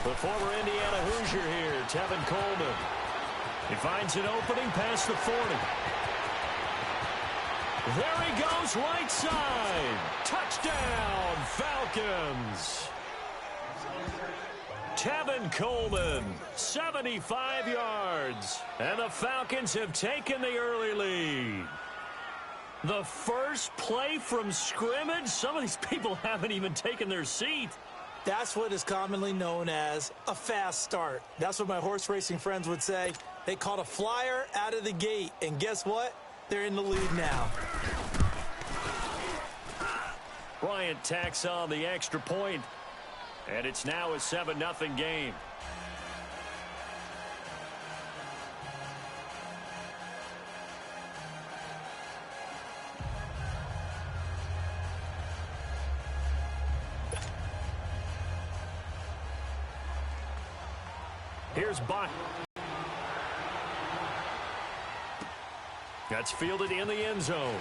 The former Indiana Hoosier here, Tevin Coleman. He finds an opening past the 40. There he goes, right side. Touchdown, Falcons. Tevin Coleman, 75 yards. And the Falcons have taken the early lead. The first play from scrimmage? Some of these people haven't even taken their seat. That's what is commonly known as a fast start. That's what my horse racing friends would say. They caught a flyer out of the gate, and guess what? They're in the lead now. Bryant tacks on the extra point, and it's now a 7-0 game. Here's Bach. That's fielded in the end zone.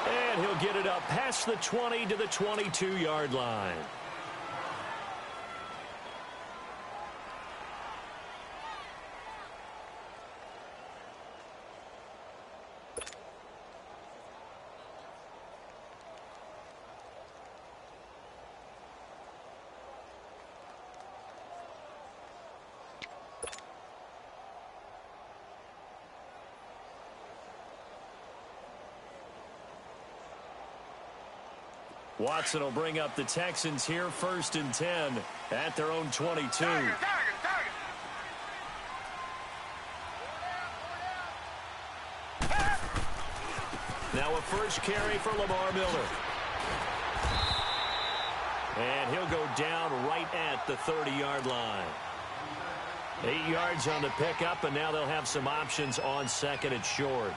And he'll get it up past the 20 to the 22-yard line. Watson will bring up the Texans here, 1st and 10 at their own 22. Target. Now a first carry for Lamar Miller. And he'll go down right at the 30-yard line. 8 yards on the pickup, and now they'll have some options on 2nd and short.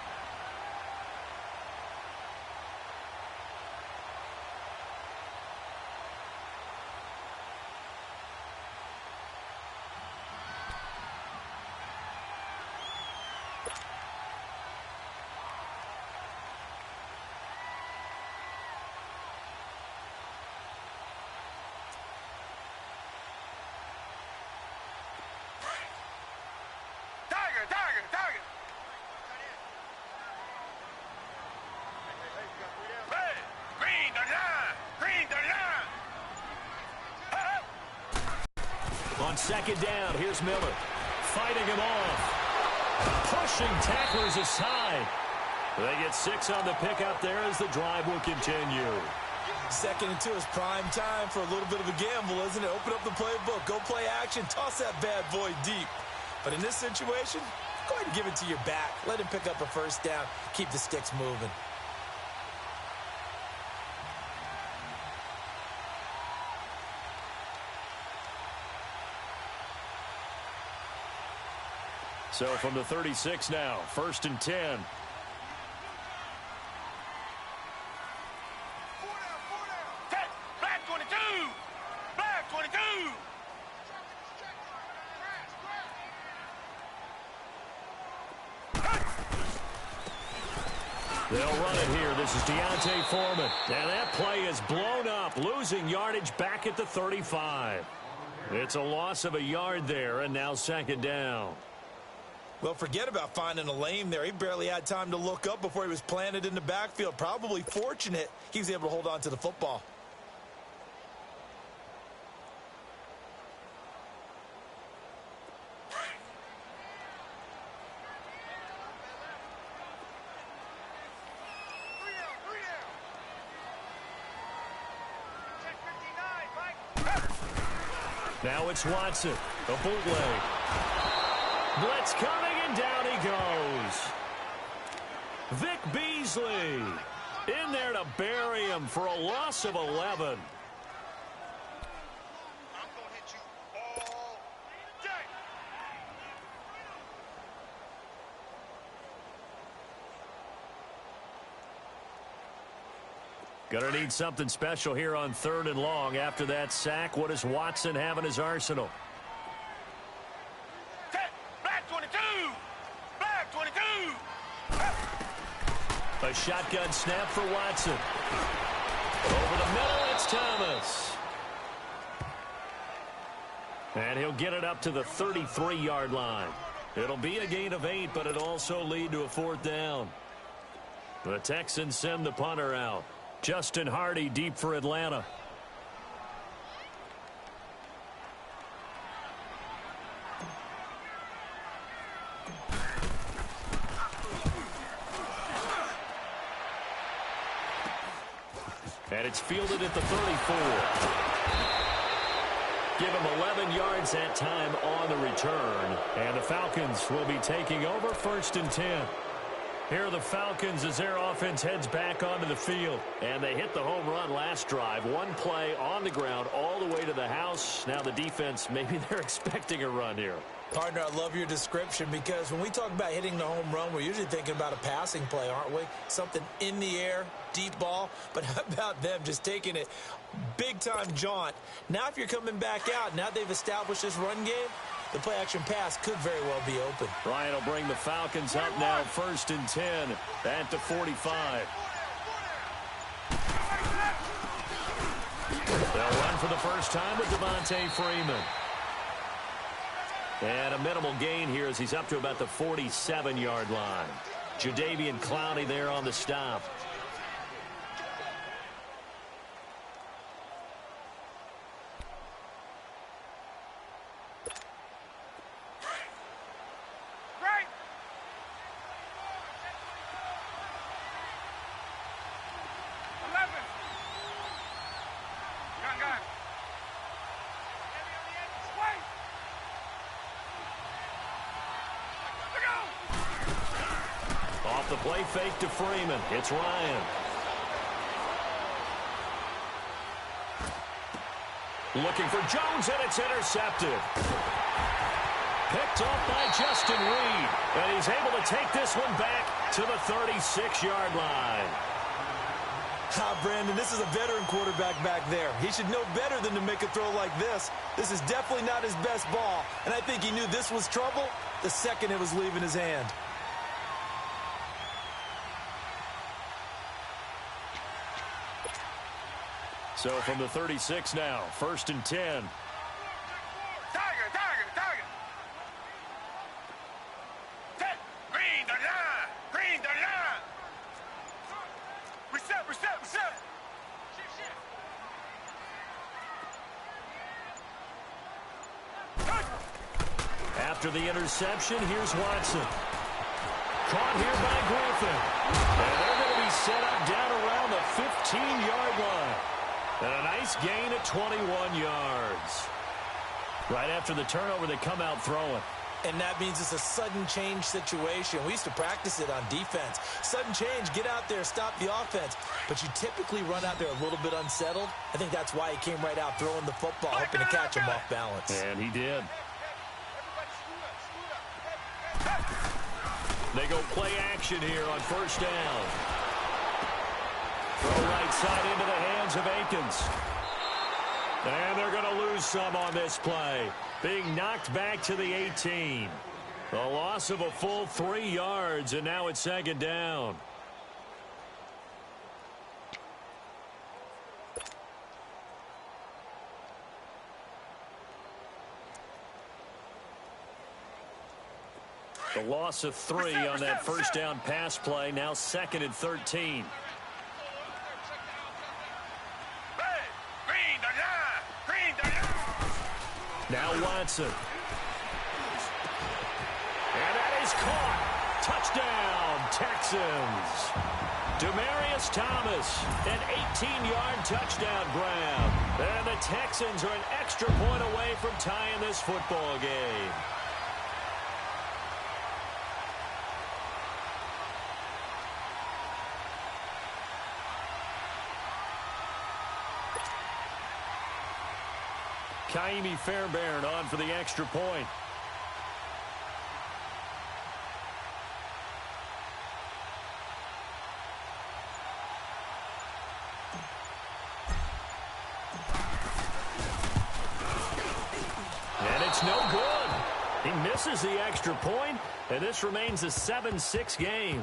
Target. Green, the line. On 2nd down, here's Miller. Fighting him off. Pushing tacklers aside. They get 6 on the pickup there as the drive will continue. 2nd and 2 is prime time for a little bit of a gamble, isn't it? Open up the playbook. Go play action. Toss that bad boy deep. But in this situation, go ahead and give it to your back. Let him pick up a first down. Keep the sticks moving. So from the 36 now, 1st and 10. Black 22. Black 22. They'll run it here. This is Deontay Foreman. And that play is blown up, losing yardage back at the 35. It's a loss of a yard there, and now 2nd down. Well, forget about finding a lane there. He barely had time to look up before he was planted in the backfield. Probably fortunate he was able to hold on to the football. Now it's Watson, a bootleg. Blitz coming, and down he goes. Vic Beasley in there to bury him for a loss of 11. Gonna need something special here on 3rd and long. After that sack, what does Watson have in his arsenal? Black 22! Black 22! A shotgun snap for Watson. Over the middle, it's Thomas. And he'll get it up to the 33-yard line. It'll be a gain of 8, but it'll also lead to a 4th down. The Texans send the punter out. Justin Hardy deep for Atlanta. And it's fielded at the 34. Give him 11 yards that time on the return. And the Falcons will be taking over 1st and 10. Here are the Falcons as their offense heads back onto the field. And they hit the home run last drive. One play on the ground all the way to the house. Now the defense, maybe they're expecting a run here. Partner, I love your description because when we talk about hitting the home run, we're usually thinking about a passing play, aren't we? Something in the air, deep ball. But how about them just taking it big-time jaunt? Now if you're coming back out, now they've established this run game, the play-action pass could very well be open. Ryan will bring the Falcons up now 1st and 10 at the 45. They'll run for the first time with Devontae Freeman. And a minimal gain here as he's up to about the 47-yard line. Jadeveon Clowney there on the stop. Right. Gun. Wait. Off the play fake to Freeman. It's Ryan. Looking for Jones, and it's intercepted. Picked off by Justin Reed. And he's able to take this one back to the 36-yard line. Brandon, this is a veteran quarterback back there. He should know better than to make a throw like this. This is definitely not his best ball, and I think he knew this was trouble the second it was leaving his hand. So from the 36 now, 1st and 10. Tiger. Set. Green, the line. Reset. After the interception, here's Watson. Caught here by Griffin. And they're going to be set up down around the 15-yard line. And a nice gain at 21 yards. Right after the turnover, they come out throwing. And that means it's a sudden change situation. We used to practice it on defense. Sudden change, get out there, stop the offense. But you typically run out there a little bit unsettled. I think that's why he came right out throwing the football, hoping to catch him off balance. And he did. They go play action here on 1st down. Throw right side into the hands of Akins. And they're going to lose some on this play. Being knocked back to the 18. A loss of a full 3 yards, and now it's 2nd down. The loss of 3 on that 1st down pass play. Now 2nd and 13. Now Watson. And that is caught. Touchdown, Texans. Demaryius Thomas, an 18-yard touchdown grab. And the Texans are an extra point away from tying this football game. Kaimi Fairbairn on for the extra point. And it's no good. He misses the extra point, and this remains a 7-6 game.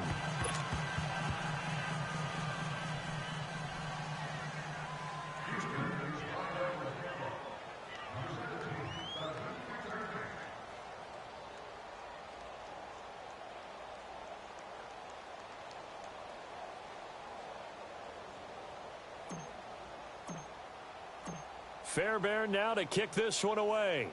Fairbairn now to kick this one away.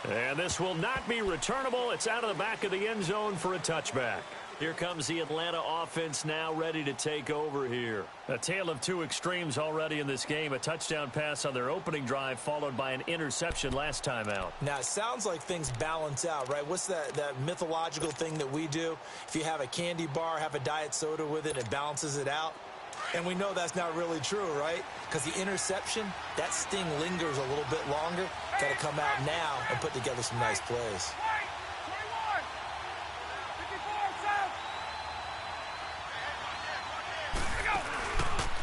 And this will not be returnable. It's out of the back of the end zone for a touchback. Here comes the Atlanta offense now ready to take over here. A tale of two extremes already in this game. A touchdown pass on their opening drive followed by an interception last time out. Now, it sounds like things balance out, right? What's that mythological thing that we do? If you have a candy bar, have a diet soda with it, it balances it out. And we know that's not really true, right? Because the interception, that sting lingers a little bit longer. Got to come out now and put together some nice plays.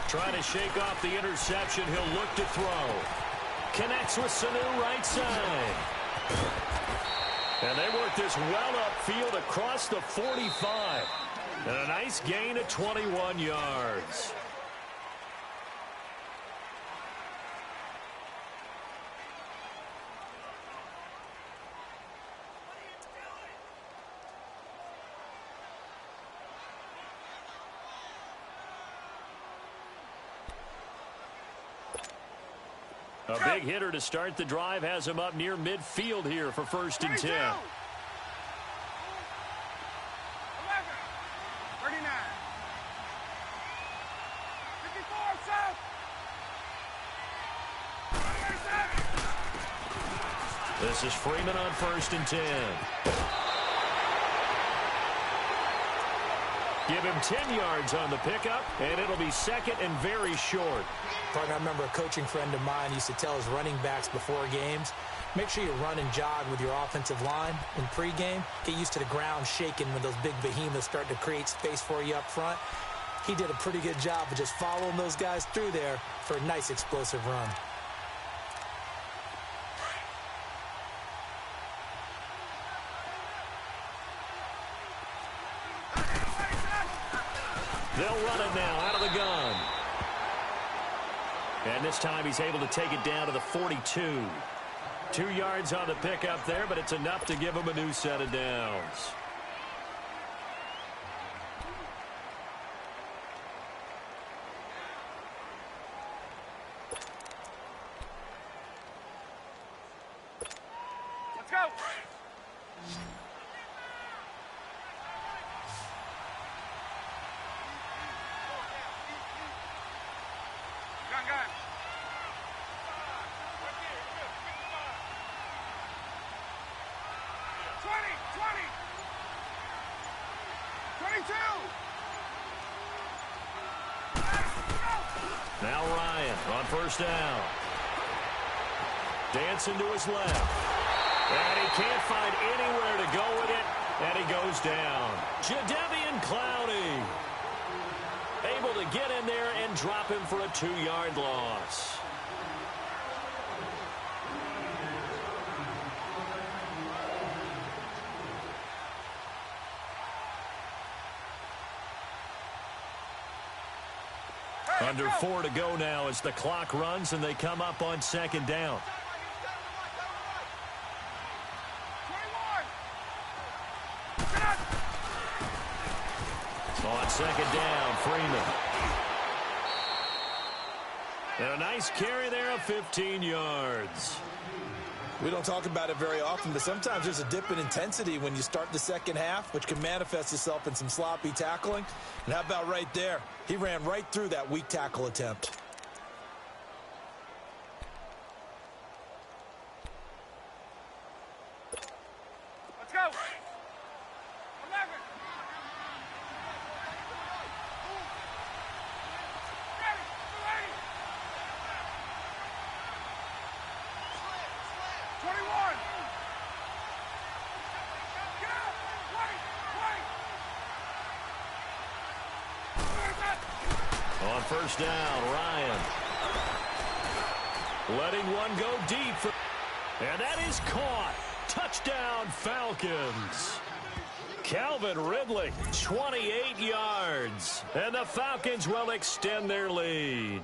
Trying to shake off the interception. He'll look to throw. Connects with Sanu right side. And they work this well upfield across the 45. And a nice gain of 21 yards. A big hitter to start the drive has him up near midfield here for 1st and 10. 11, 39, 54, south. 37. This is Freeman on 1st and 10. Give him 10 yards on the pickup, and it'll be second and very short. Partner, I remember a coaching friend of mine used to tell his running backs before games, make sure you run and jog with your offensive line in pregame. Get used to the ground shaking when those big behemoths start to create space for you up front. He did a pretty good job of just following those guys through there for a nice explosive run. They'll run it now out of the gun. And this time he's able to take it down to the 42. 2 yards on the pickup there, but it's enough to give him a new set of downs. Let's go. Gun. 22. Now Ryan on 1st down. Dancing to his left. And he can't find anywhere to go with it. And he goes down. Jadeveon Clowney able to get in there and drop him for a 2-yard loss. Under 4 to go now as the clock runs and they come up on 2nd down. 21. On 2nd down, Freeman. And a nice carry there of 15 yards. We don't talk about it very often, but sometimes there's a dip in intensity when you start the second half, which can manifest itself in some sloppy tackling. And how about right there? He ran right through that weak tackle attempt. Let's go. 11. 21. Get out. 20. On 1st down, Ryan. Letting one go deep. And that is caught. Touchdown, Falcons. Calvin Ridley, 28 yards. And the Falcons will extend their lead.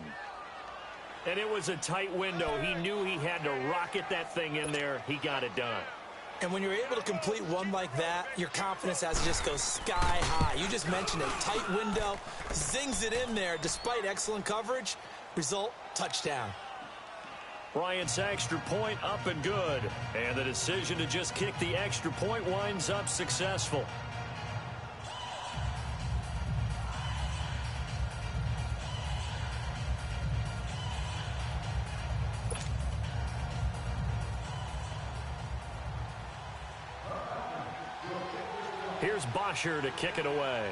And it was a tight window. He knew he had to rocket that thing in there. He got it done. And when you're able to complete one like that, your confidence has to just go sky high. You just mentioned it. Tight window, zings it in there despite excellent coverage. Result, touchdown. Bryant's extra point up and good. And the decision to just kick the extra point winds up successful. Here's Bosher to kick it away.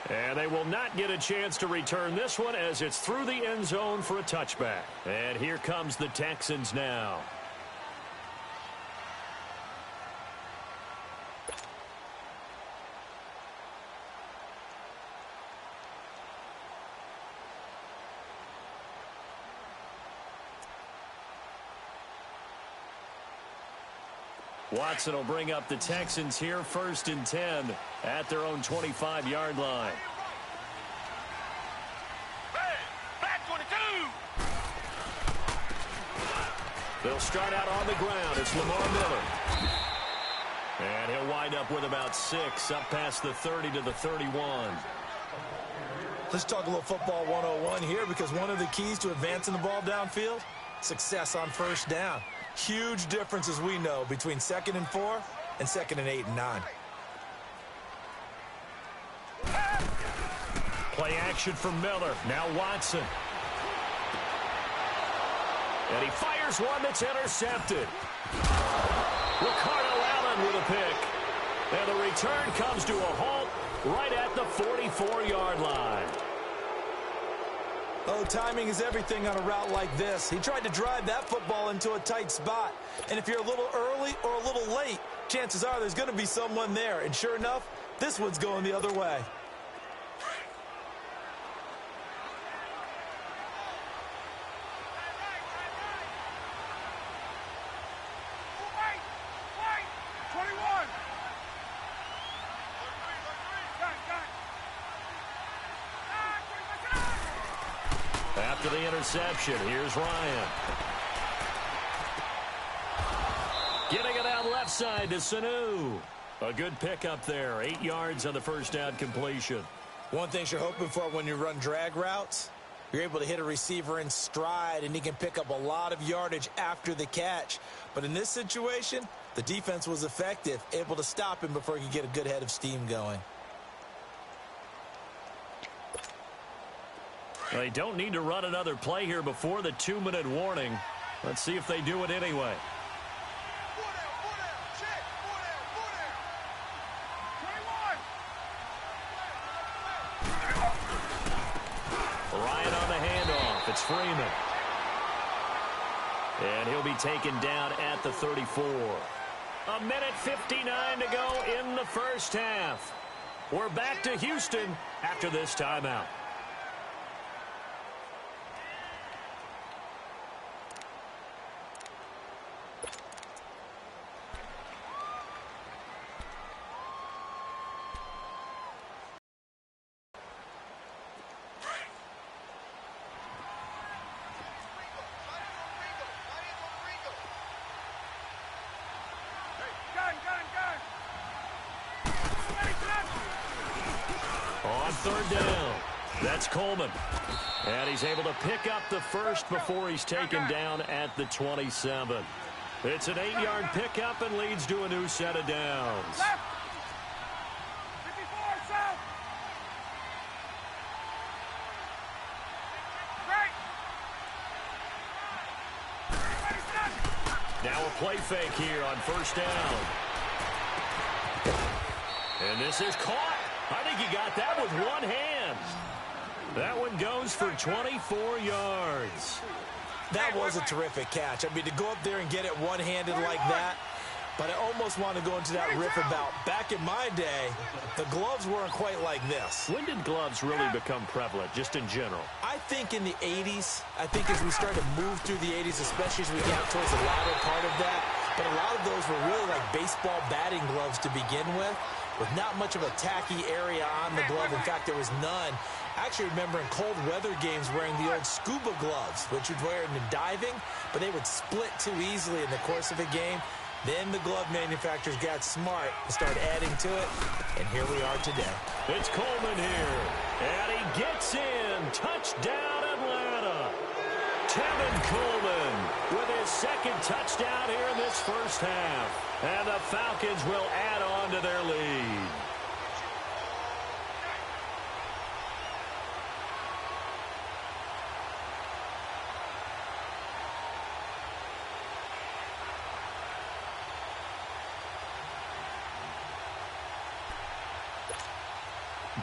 And they will not get a chance to return this one as it's through the end zone for a touchback. And here comes the Texans now. Watson will bring up the Texans here, 1st and 10 at their own 25-yard line. Hey, back 22. They'll start out on the ground. It's Lamar Miller. And he'll wind up with about 6 up past the 30 to the 31. Let's talk a little football 101 here, because one of the keys to advancing the ball downfield, success on 1st down. Huge difference, as we know, between 2nd and 4 and 2nd and 8 and 9. Play action from Miller. Now Watson. And he fires one that's intercepted. Ricardo Allen with a pick. And the return comes to a halt right at the 44-yard line. Oh, timing is everything on a route like this. He tried to drive that football into a tight spot. And if you're a little early or a little late, chances are there's going to be someone there. And sure enough, this one's going the other way. Wait. 21. After the interception, here's Ryan. Getting it out left side to Sanu. A good pickup there. 8 yards on the 1st down completion. One thing you're hoping for when you run drag routes, you're able to hit a receiver in stride, and he can pick up a lot of yardage after the catch. But in this situation, the defense was effective, able to stop him before he could get a good head of steam going. They don't need to run another play here before the 2-minute warning. Let's see if they do it anyway. Ryan on the handoff. It's Freeman. And he'll be taken down at the 34. 1:59 to go in the 1st half. We're back to Houston after this timeout. On 3rd down, that's Coleman. And he's able to pick up the 1st before he's taken down at the 27. It's an 8-yard pickup and leads to a new set of downs. Left. 54 south. Right. Now a play fake here on 1st down. And this is caught. I think he got that with one hand. That one goes for 24 yards. That was a terrific catch. I mean, to go up there and get it one-handed like that, but I almost want to go into that riff about back in my day, the gloves weren't quite like this. When did gloves really become prevalent, just in general? I think in the 80s. I think as we started to move through the 80s, especially as we got towards the latter part of that, but a lot of those were really like baseball batting gloves to begin with not much of a tacky area on the glove. In fact, there was none. I actually remember in cold weather games wearing the old scuba gloves, which you'd wear in diving, but they would split too easily in the course of a game. Then the glove manufacturers got smart and started adding to it, and here we are today. It's Coleman here, and he gets in. Touchdown, Atlanta. Tevin Coleman with his second touchdown here in this first half. And the Falcons will add on to their lead.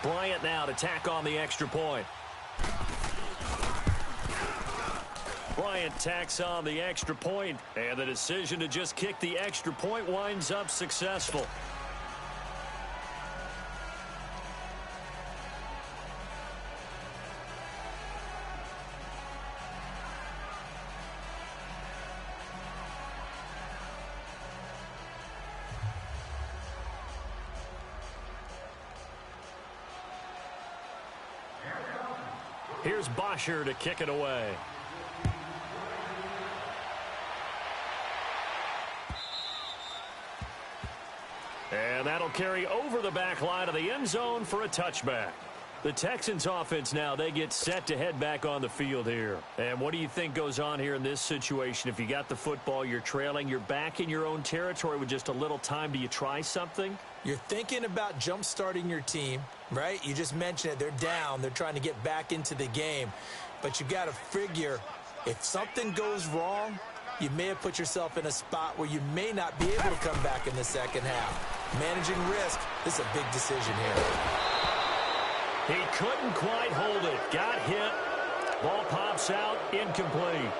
Bryant now to tack on the extra point. Bryant tacks on the extra point, and the decision to just kick the extra point winds up successful. Here's Bosher to kick it away. And that'll carry over the back line of the end zone for a touchback. The Texans offense now, they get set to head back on the field here. And what do you think goes on here in this situation? If you got the football, you're trailing, you're back in your own territory with just a little time. Do you try something? You're thinking about jump-starting your team, right? You just mentioned it. They're down. They're trying to get back into the game. But you got to figure if something goes wrong, you may have put yourself in a spot where you may not be able to come back in the second half. Managing risk, this is a big decision here. He couldn't quite hold it. Got hit. Ball pops out. Incomplete.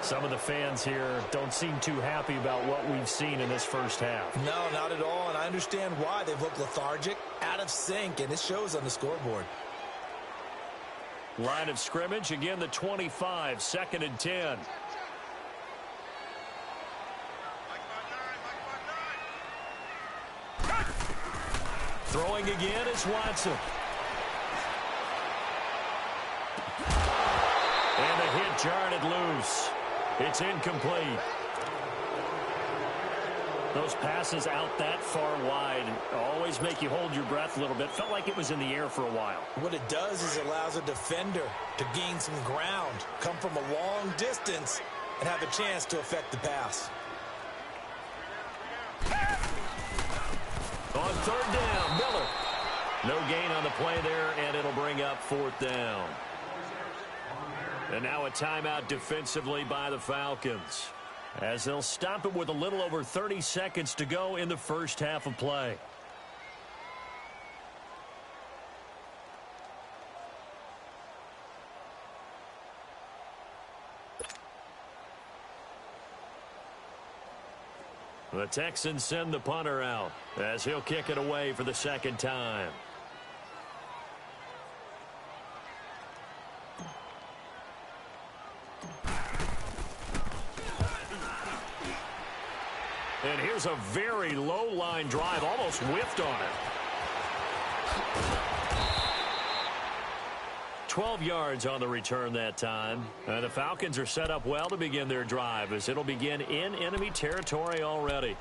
Some of the fans here don't seem too happy about what we've seen in this first half. No, not at all, and I understand why. They've looked lethargic, out of sync, and it shows on the scoreboard. Line of scrimmage, again the 25, 2nd and 10. Throwing again is Watson. And the hit jarred it loose. It's incomplete. Those passes out that far wide always make you hold your breath a little bit. Felt like it was in the air for a while. What it does is it allows a defender to gain some ground, come from a long distance, and have a chance to affect the pass. On 3rd down, Miller. No gain on the play there, and it'll bring up 4th down. And now a timeout defensively by the Falcons, as they'll stop it with a little over 30 seconds to go in the first half of play. The Texans send the punter out as he'll kick it away for the 2nd time. And here's a very low line drive, almost whiffed on it. 12 yards on the return that time. And the Falcons are set up well to begin their drive, as it'll begin in enemy territory already.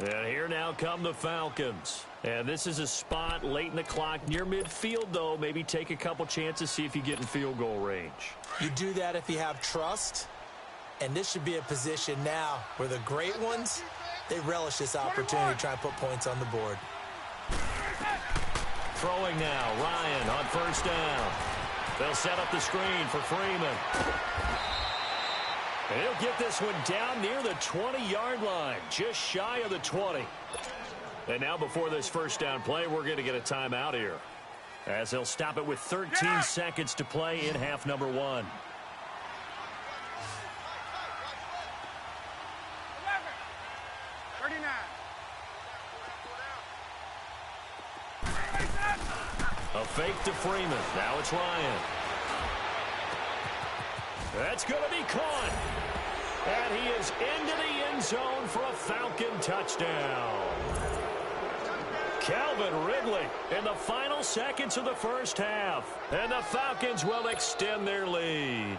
And here now come the Falcons. And this is a spot late in the clock near midfield, though. Maybe take a couple chances, see if you get in field goal range. You do that if you have trust. And this should be a position now where the great ones, they relish this opportunity to try and put points on the board. Throwing now, Ryan on 1st down. They'll set up the screen for Freeman. And he'll get this one down near the 20-yard line, just shy of the 20. And now before this first down play, we're going to get a timeout here, as they'll stop it with 13 seconds to play in half number 1. 11. 39. A fake to Freeman. Now it's Ryan. That's going to be caught. And he is into the end zone for a Falcon touchdown. Calvin Ridley in the final seconds of the first half. And the Falcons will extend their lead.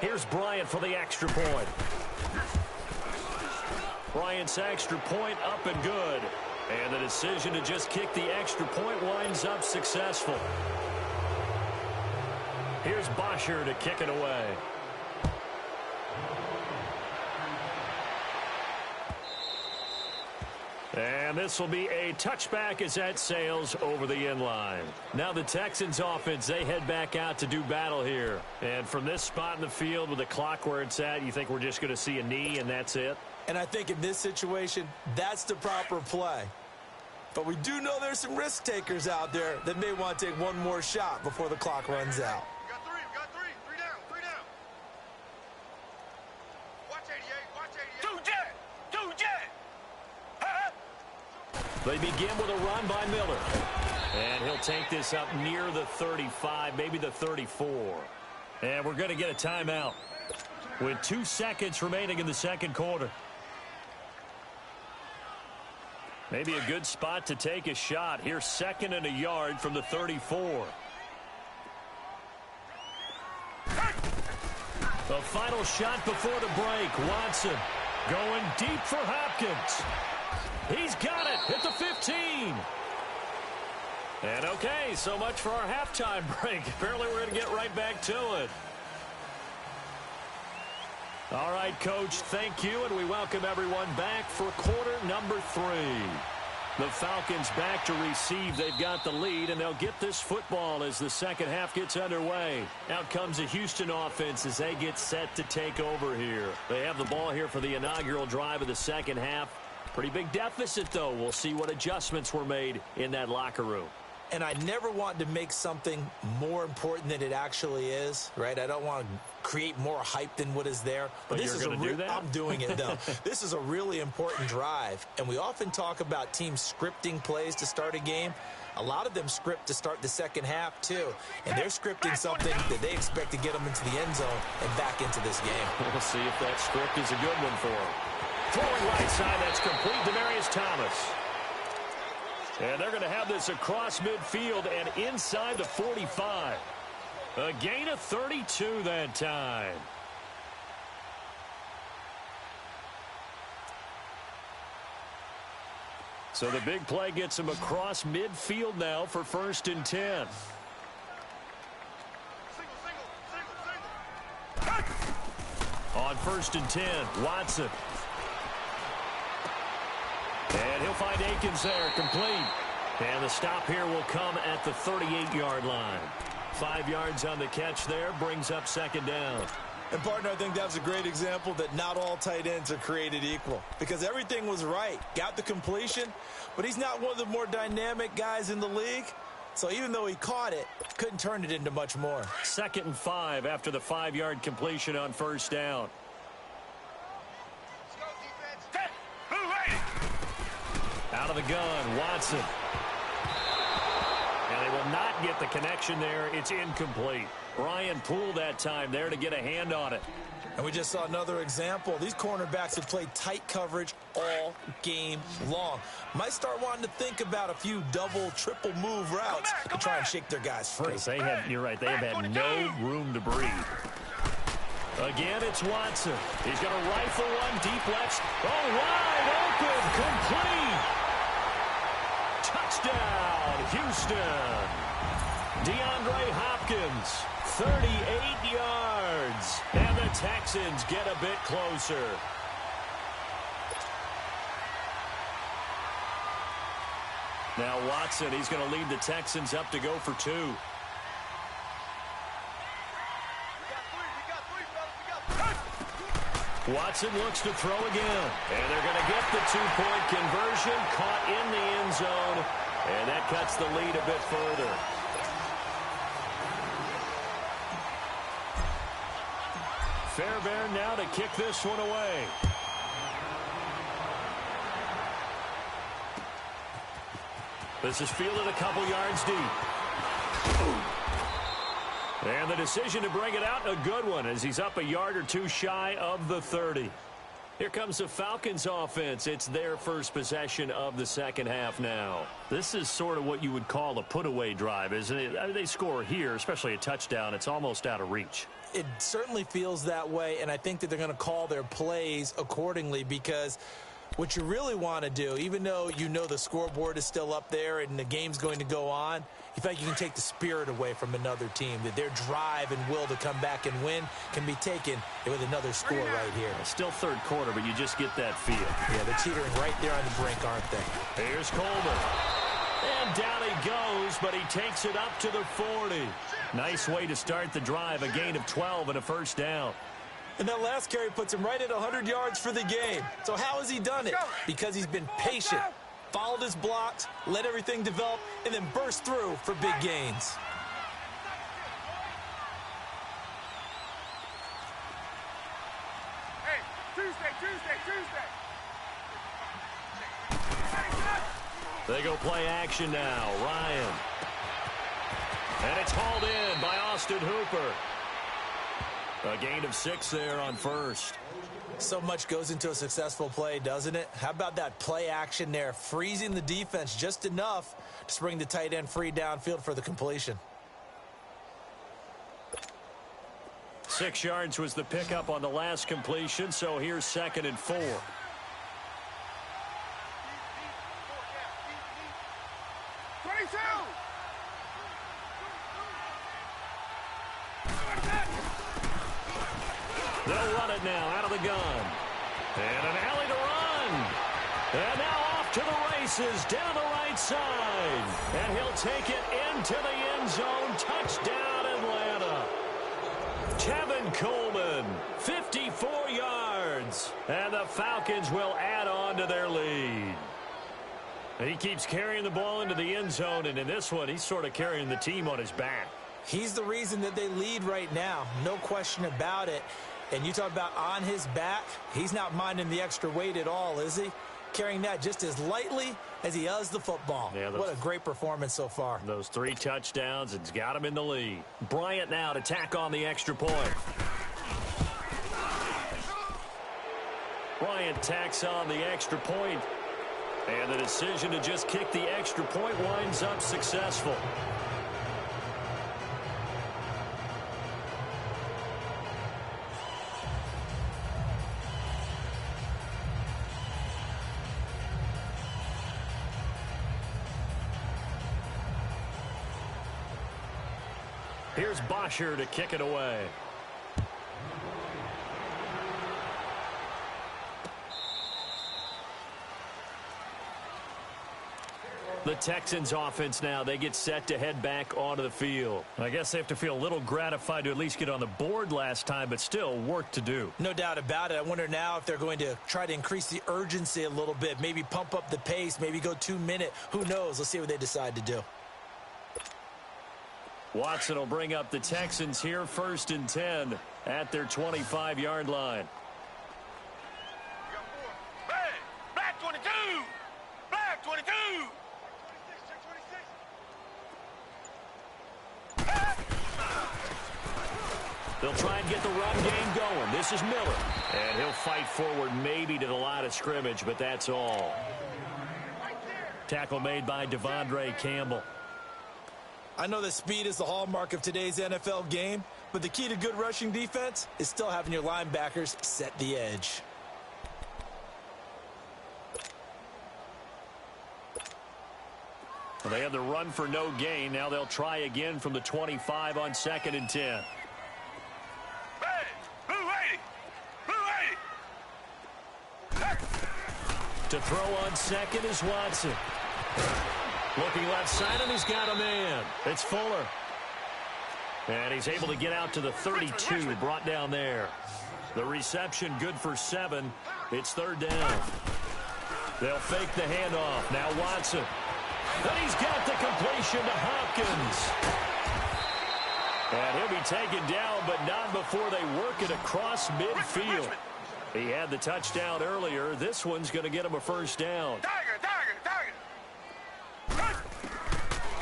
Here's Bryant for the extra point. Bryant's extra point up and good. And the decision to just kick the extra point winds up successful. Here's Bosher to kick it away. And this will be a touchback as that sails over the end line. Now the Texans offense, they head back out to do battle here. And from this spot in the field with the clock where it's at, you think we're just going to see a knee and that's it? And I think in this situation, that's the proper play. But we do know there's some risk takers out there that may want to take one more shot before the clock runs out. We got three. Three down. Watch 88. Two jet. They begin with a run by Miller. And he'll take this up near the 35, maybe the 34. And we're going to get a timeout with 2 seconds remaining in the second quarter. Maybe a good spot to take a shot. Here's 2nd and a yard from the 34. The final shot before the break. Watson going deep for Hopkins. He's got it at the 15. And okay, so much for our halftime break. Apparently we're going to get right back to it. All right, Coach, thank you, and we welcome everyone back for quarter number 3. The Falcons back to receive. They've got the lead, and they'll get this football as the second half gets underway. Out comes the Houston offense as they get set to take over here. They have the ball here for the inaugural drive of the second half. Pretty big deficit, though. We'll see what adjustments were made in that locker room. And I never want to make something more important than it actually is, right? I don't want to create more hype than what is there. But this you're going to do that? I'm doing it, though. This is a really important drive. And we often talk about teams scripting plays to start a game. A lot of them script to start the second half, too. And they're scripting something that they expect to get them into the end zone and back into this game. We'll see if that script is a good one for them. Throwing right side, that's complete. Demaryius Thomas. And they're going to have this across midfield and inside the 45. A gain of 32 that time. So the big play gets him across midfield now for 1st and 10. On 1st and 10, Watson. And he'll find Akins there, complete. And the stop here will come at the 38-yard line. 5 yards on the catch there, brings up 2nd down. And, partner, I think that was a great example that not all tight ends are created equal. Because everything was right. Got the completion, but he's not one of the more dynamic guys in the league. So even though he caught it, couldn't turn it into much more. 2nd and 5 after the 5-yard completion on 1st down. Out of the gun, Watson. And they will not get the connection there. It's incomplete. Brian Poole that time there to get a hand on it. And we just saw another example. These cornerbacks have played tight coverage all game long. Might start wanting to think about a few double, triple move routes to try and shake their guys free. They have, you're right, they have had no room to breathe. Again, it's Watson. He's going to rifle one deep left. Oh, wide open, complete. Touchdown, Houston. DeAndre Hopkins, 38 yards. And the Texans get a bit closer. Now Watson, he's going to lead the Texans up to go for 2. Watson looks to throw again. And they're going to get the 2-point conversion. Caught in the end zone. And that cuts the lead a bit further. Fairbairn now to kick this one away. This is fielded a couple yards deep. And the decision to bring it out, a good one, as he's up a yard or 2 shy of the 30. Here comes the Falcons offense. It's their first possession of the second half now. This is sort of what you would call a put-away drive, isn't it? I mean, they score here, especially a touchdown. It's almost out of reach. It certainly feels that way, and I think that they're going to call their plays accordingly, because what you really want to do, even though you know the scoreboard is still up there and the game's going to go on, you feel like you can take the spirit away from another team, that their drive and will to come back and win can be taken with another score right here. Still third quarter, but you just get that feel. Yeah, they're teetering right there on the brink, aren't they? Here's Coleman. And down he goes, but he takes it up to the 40. Nice way to start the drive, a gain of 12 and a first down. And that last carry puts him right at 100 yards for the game. So how has he done it? Because he's been patient, followed his blocks, let everything develop, and then burst through for big gains. Hey, Tuesday. They go play action now. Ryan. And it's hauled in by Austin Hooper. A gain of 6 there on first. So much goes into a successful play, doesn't it? How about that play action there, freezing the defense just enough to bring the tight end free downfield for the completion. 6 yards was the pickup on the last completion, so here's 2nd and 4. They'll run it now out of the gun. And an alley to run. And now off to the races down the right side. And he'll take it into the end zone. Touchdown, Atlanta. Tevin Coleman, 54 yards. And the Falcons will add on to their lead. He keeps carrying the ball into the end zone, and in this one, he's sort of carrying the team on his back. He's the reason that they lead right now, no question about it. And you talk about on his back, he's not minding the extra weight at all, is he? Carrying that just as lightly as he does the football. Yeah, what a great performance so far. Those 3 touchdowns, it's got him in the lead. Bryant now to tack on the extra point. Bryant tacks on the extra point. And the decision to just kick the extra point winds up successful. Here's Bosher to kick it away. The Texans offense now, they get set to head back onto the field. I guess they have to feel a little gratified to at least get on the board last time, but still work to do. No doubt about it. I wonder now if they're going to try to increase the urgency a little bit, maybe pump up the pace, maybe go 2-minute. Who knows? Let's see what they decide to do. Watson will bring up the Texans here, 1st and 10 at their 25-yard line. Black 22! Black 22! They'll try and get the run game going. This is Miller. And he'll fight forward maybe to the line of scrimmage, but that's all. Tackle made by Devondre Campbell. I know that speed is the hallmark of today's NFL game, but the key to good rushing defense is still having your linebackers set the edge. Well, they had the run for no gain. Now they'll try again from the 25 on 2nd and 10. Hey! Blue 80! Blue 80! To throw on 2nd is Watson. Looking left side, and he's got a man. It's Fuller. And he's able to get out to the 32, brought down there. The reception good for 7. It's 3rd down. They'll fake the handoff. Now Watson. And he's got the completion to Hopkins. And he'll be taken down, but not before they work it across midfield. He had the touchdown earlier. This one's going to get him a 1st down. Tiger!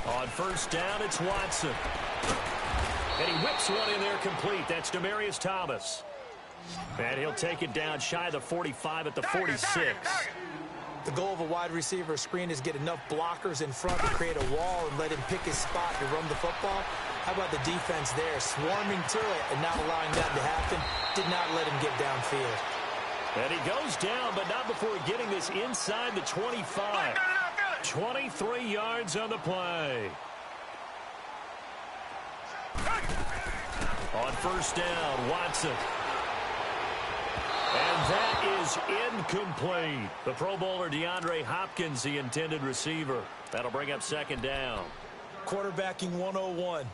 On 1st down, it's Watson. And he whips one in there complete. That's Demaryius Thomas. And he'll take it down shy of the 45 at the 46. The goal of a wide receiver screen is get enough blockers in front to create a wall and let him pick his spot to run the football. How about the defense there, swarming to it and not allowing that to happen? Did not let him get downfield. And he goes down, but not before getting this inside the 25. 23 yards on the play. On first down, Watson. And that is incomplete. The Pro Bowler DeAndre Hopkins, the intended receiver. That'll bring up second down. Quarterbacking 101.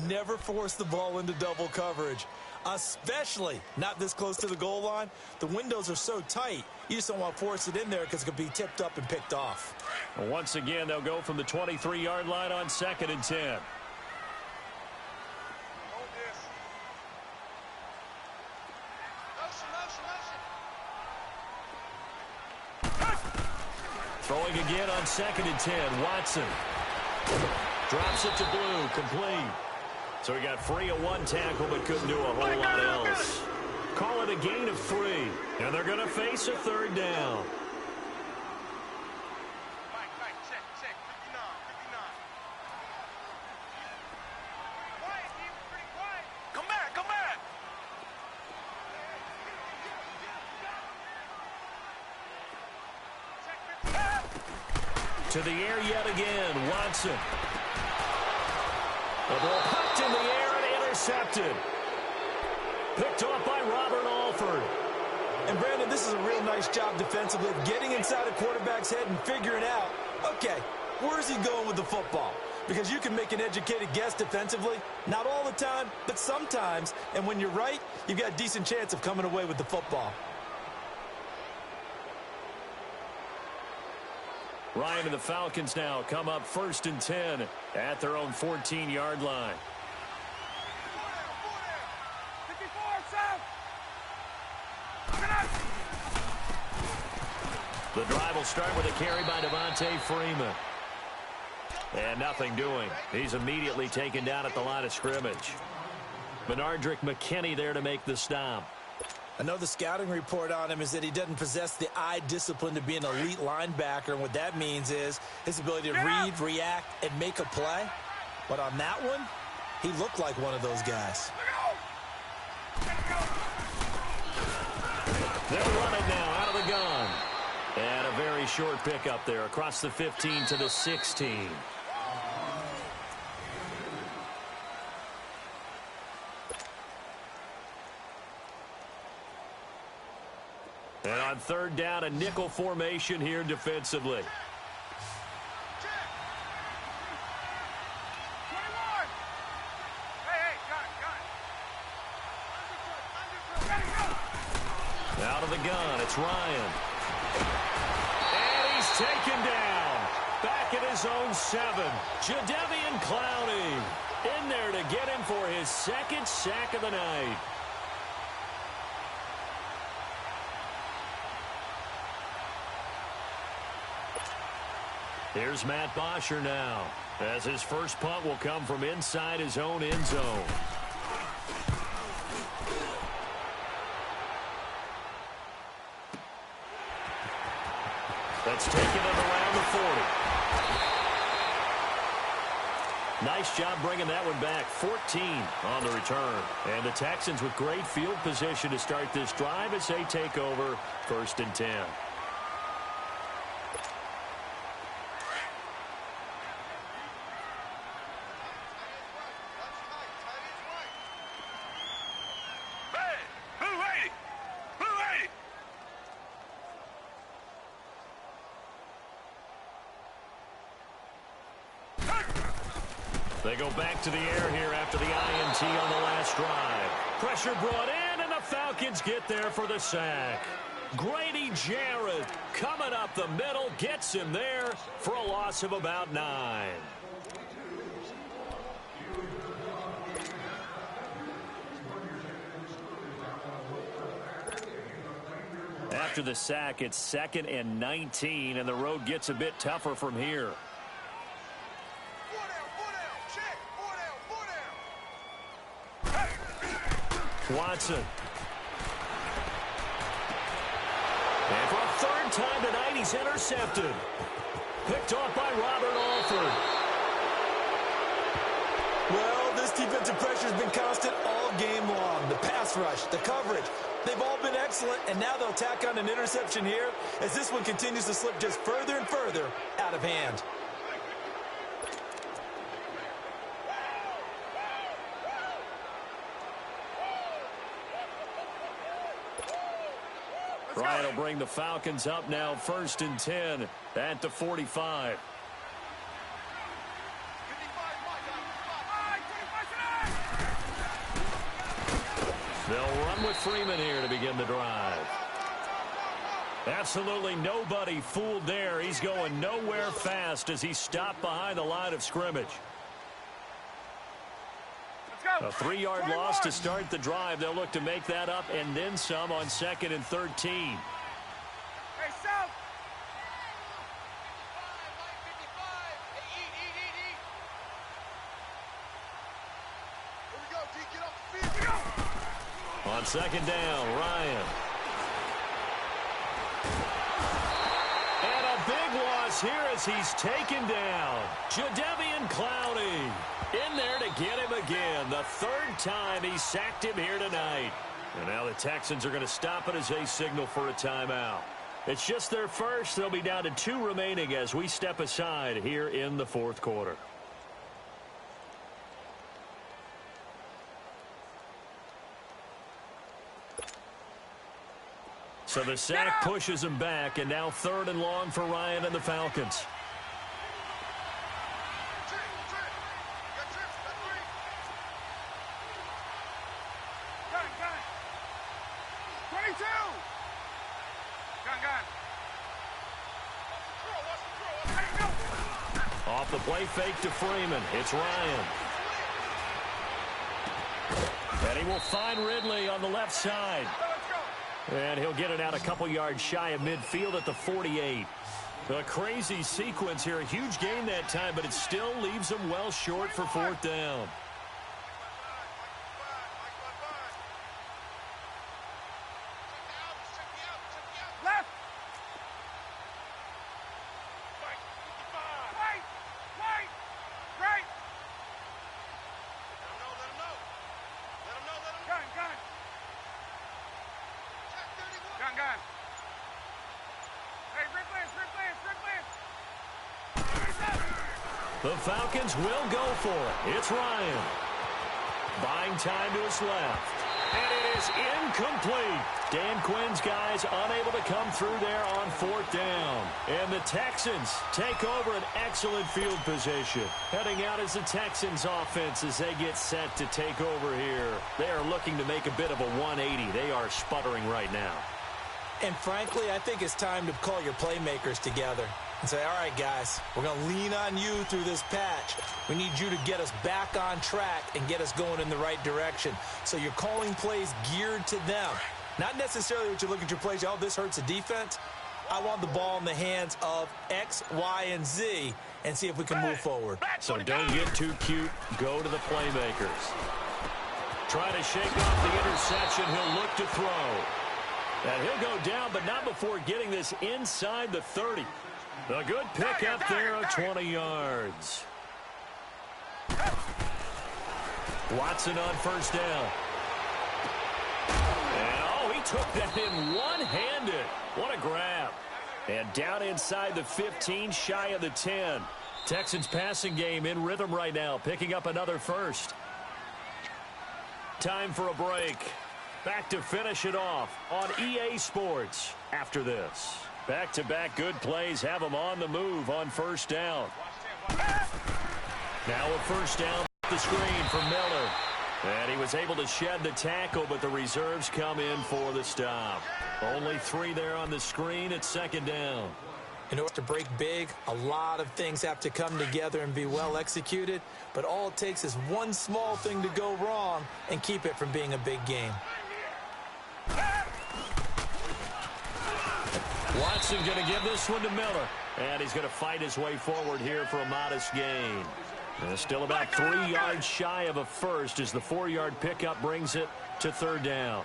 Never force the ball into double coverage, especially not this close to the goal line. The windows are so tight, you just don't want to force it in there because it could be tipped up and picked off. Well, once again, they'll go from the 23-yard line on 2nd and 10. Throwing again on 2nd and 10. Watson drops it to Blue, complete. So he got free of one tackle but couldn't do a whole lot else. Call it a gain of 3, and they're going to face a third down. To the air yet again, Watson. The ball popped in the air and intercepted. Picked off by Robert Alford. And Brandon, this is a real nice job defensively of getting inside a quarterback's head and figuring out, okay, where is he going with the football? Because you can make an educated guess defensively. Not all the time, but sometimes. And when you're right, you've got a decent chance of coming away with the football. Ryan and the Falcons now come up 1st and 10 at their own 14-yard line. The drive will start with a carry by Devontae Freeman. And nothing doing. He's immediately taken down at the line of scrimmage. Benardrick McKinney there to make the stop. I know the scouting report on him is that he doesn't possess the eye discipline to be an elite linebacker. And what that means is his ability to read, react, and make a play. But on that one, he looked like one of those guys. They're running now out of the gun. And a very short pickup there across the 15 to the 16. And on 3rd down, a nickel formation here defensively. Out of the gun, it's Ryan. And he's taken down. Back at his own 7. Jadeveon Clowney in there to get him for his 2nd sack of the night. Here's Matt Bosher now, as his first punt will come from inside his own end zone. That's taken it around the 40. Nice job bringing that one back. 14 on the return. And the Texans with great field position to start this drive as they take over 1st and 10. They go back to the air here after the INT on the last drive. Pressure brought in, and the Falcons get there for the sack. Grady Jarrett coming up the middle, gets him there for a loss of about 9. After the sack, it's 2nd and 19, and the road gets a bit tougher from here. Watson time tonight. He's intercepted. Picked off by Robert Alford. Well, this defensive pressure has been constant all game long. The pass rush, the coverage, they've all been excellent, and now they'll tack on an interception here as this one continues to slip just further and further out of hand. Ryan will bring the Falcons up now 1st and 10 at the 45. They'll run with Freeman here to begin the drive. Absolutely nobody fooled there. He's going nowhere fast as he stopped behind the line of scrimmage. A 3-yard loss to start the drive. They'll look to make that up and then some on 2nd and 13. Hey, South. On 2nd down, Ryan. And a big loss here as he's taken down. Jadeveon Clowney in there to get him again. The 3rd time he sacked him here tonight. And now the Texans are going to stop it as they signal for a timeout. It's just their first. They'll be down to 2 remaining as we step aside here in the 4th quarter. So the sack pushes him back, and now 3rd and long for Ryan and the Falcons. Off the play fake to Freeman. It's Ryan. And he will find Ridley on the left side. And he'll get it out a couple yards shy of midfield at the 48. A crazy sequence here. A huge gain that time, but it still leaves them well short for 4th down. The Falcons will go for it. It's Ryan. Buying time to his left. And it is incomplete. Dan Quinn's guys unable to come through there on 4th down. And the Texans take over an excellent field position. Heading out as the Texans offense as they get set to take over here. They are looking to make a bit of a 180. They are sputtering right now. And frankly, I think it's time to call your playmakers together and say, all right, guys, we're going to lean on you through this patch. We need you to get us back on track and get us going in the right direction. So you're calling plays geared to them. Not necessarily what you look at your plays, oh, this hurts the defense. I want the ball in the hands of X, Y, and Z and see if we can move forward. So don't get too cute. Go to the playmakers. Try to shake off the interception. He'll look to throw. And he'll go down, but not before getting this inside the 30. A good pickup there of 20 yards. Watson on 1st down. And, oh, he took that in one-handed. What a grab. And down inside the 15, shy of the 10. Texans passing game in rhythm right now, picking up another first. Time for a break. Back to finish it off on EA Sports after this. Back-to-back good plays have them on the move on 1st down. Now a 1st down at the screen for Miller. And he was able to shed the tackle, but the reserves come in for the stop. Only 3 there on the screen at 2nd down. In order to break big, a lot of things have to come together and be well executed, but all it takes is one small thing to go wrong and keep it from being a big game. Watson going to give this one to Miller. And he's going to fight his way forward here for a modest gain. And still about 3 yards shy of a first as the 4-yard pickup brings it to 3rd down.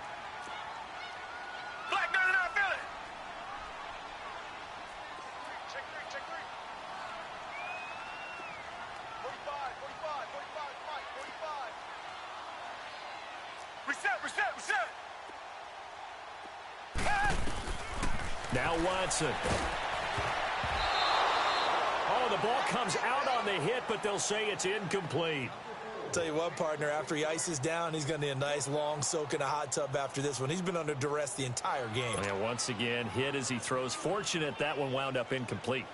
Reset. Now Watson. Oh, the ball comes out on the hit, but they'll say it's incomplete. Tell you what, partner, after he ices down, he's going to need a nice long soak in a hot tub after this one. He's been under duress the entire game. And once again, hit as he throws. Fortunate that one wound up incomplete.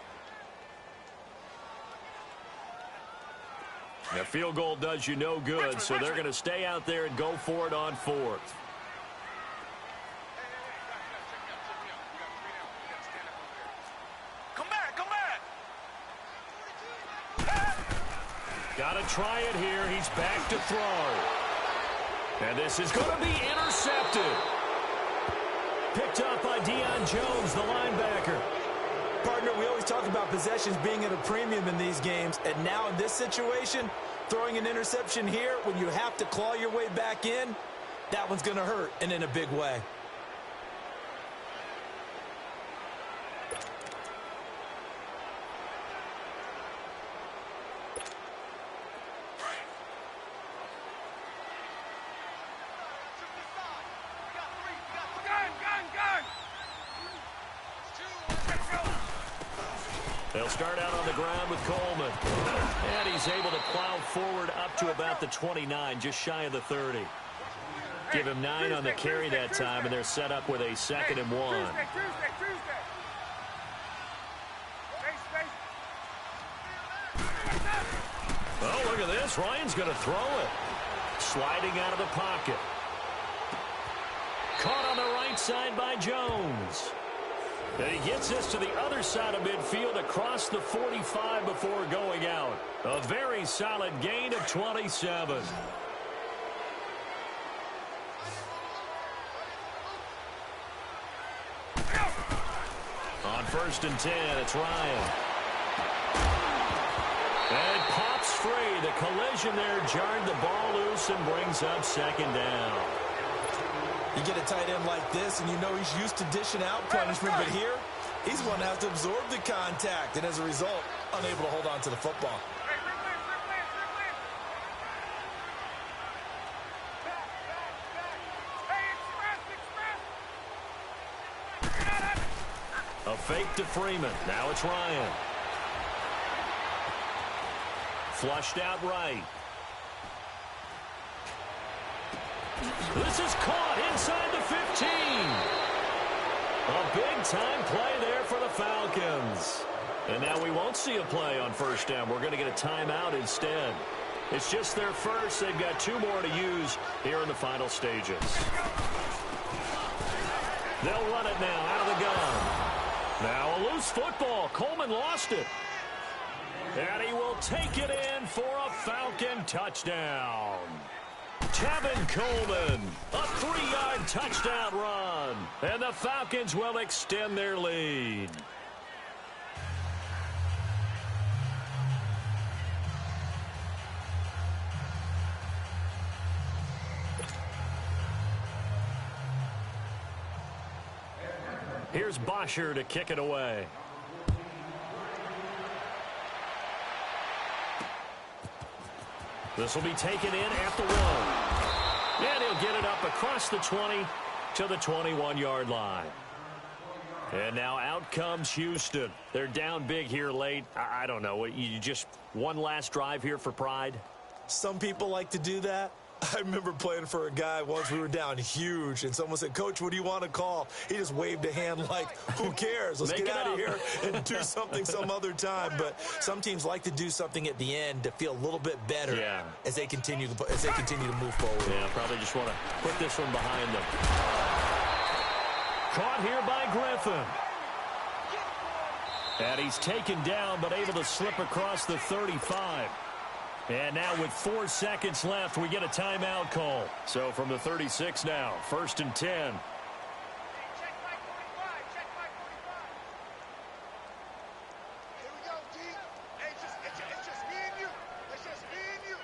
The field goal does you no good, so they're going to stay out there and go for it on fourth. Come back. Got to try it here. He's back to throw. And this is going to be intercepted. Picked up by Deion Jones, the linebacker. Partner, we always talk about possessions being at a premium in these games, and now in this situation, throwing an interception here when you have to claw your way back in, that one's going to hurt, and in a big way. They'll start out on the ground with Coleman. And he's able to plow forward up to about the 29, just shy of the 30. Give him 9 on the carry that time, and they're set up with a 2nd and 1. Tuesday. Oh, look at this. Ryan's going to throw it. Sliding out of the pocket. Caught on the right side by Jones. And he gets this to the other side of midfield across the 45 before going out. A very solid gain of 27. On 1st and 10, it's Ryan. And pops free. The collision there jarred the ball loose and brings up 2nd down. You get a tight end like this, and you know he's used to dishing out punishment, but here, he's one that has to absorb the contact, and as a result, unable to hold on to the football. A fake to Freeman. Now it's Ryan. Flushed out right. This is caught inside the 15. A big-time play there for the Falcons. And now we won't see a play on 1st down. We're going to get a timeout instead. It's just their first. They've got 2 more to use here in the final stages. They'll run it now out of the gun. Now a loose football. Coleman lost it. And he will take it in for a Falcon touchdown. Tevin Coleman, a 3-yard touchdown run. And the Falcons will extend their lead. Here's Bosher to kick it away. This will be taken in at the 1. And he'll get it up across the 20 to the 21-yard line. And now out comes Houston. They're down big here late. I don't know. You just one last drive here for pride? Some people like to do that. I remember playing for a guy once. We were down huge, and someone said, "Coach, what do you want to call?" He just waved a hand like, who cares? Let's get out of here and do something some other time. But some teams like to do something at the end to feel a little bit better as they continue to move forward. Yeah, probably just want to put this one behind them. Caught here by Griffin. And he's taken down, but able to slip across the 35. And now with 4 seconds left, we get a timeout call. So from the 36 now, 1st and 10. Check my 45. Here we go, D. Hey, it's just me and you. It's just me and you.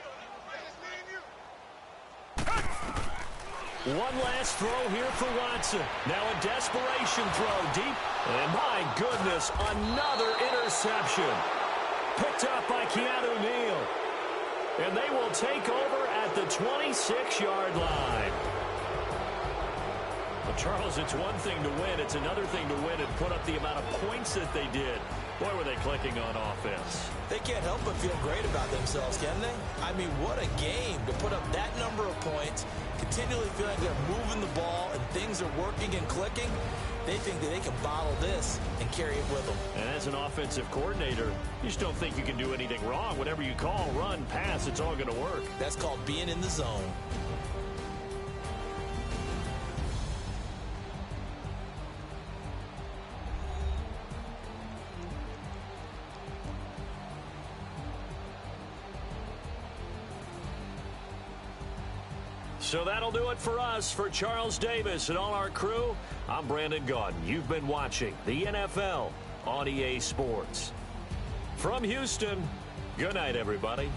One last throw here for Watson. Now a desperation throw deep. And my goodness, another interception. Picked up by Keanu Neal. And they will take over at the 26-yard line. Charles, it's one thing to win. It's another thing to win and put up the amount of points that they did. Boy, were they clicking on offense. They can't help but feel great about themselves, can they? I mean, what a game to put up that number of points, continually feel like they're moving the ball and things are working and clicking. They think that they can bottle this and carry it with them. And as an offensive coordinator, you just don't think you can do anything wrong. Whatever you call, run, pass, it's all going to work. That's called being in the zone. So that'll do it for us. For Charles Davis and all our crew, I'm Brandon Gaudin. You've been watching the NFL on EA Sports. From Houston, good night, everybody.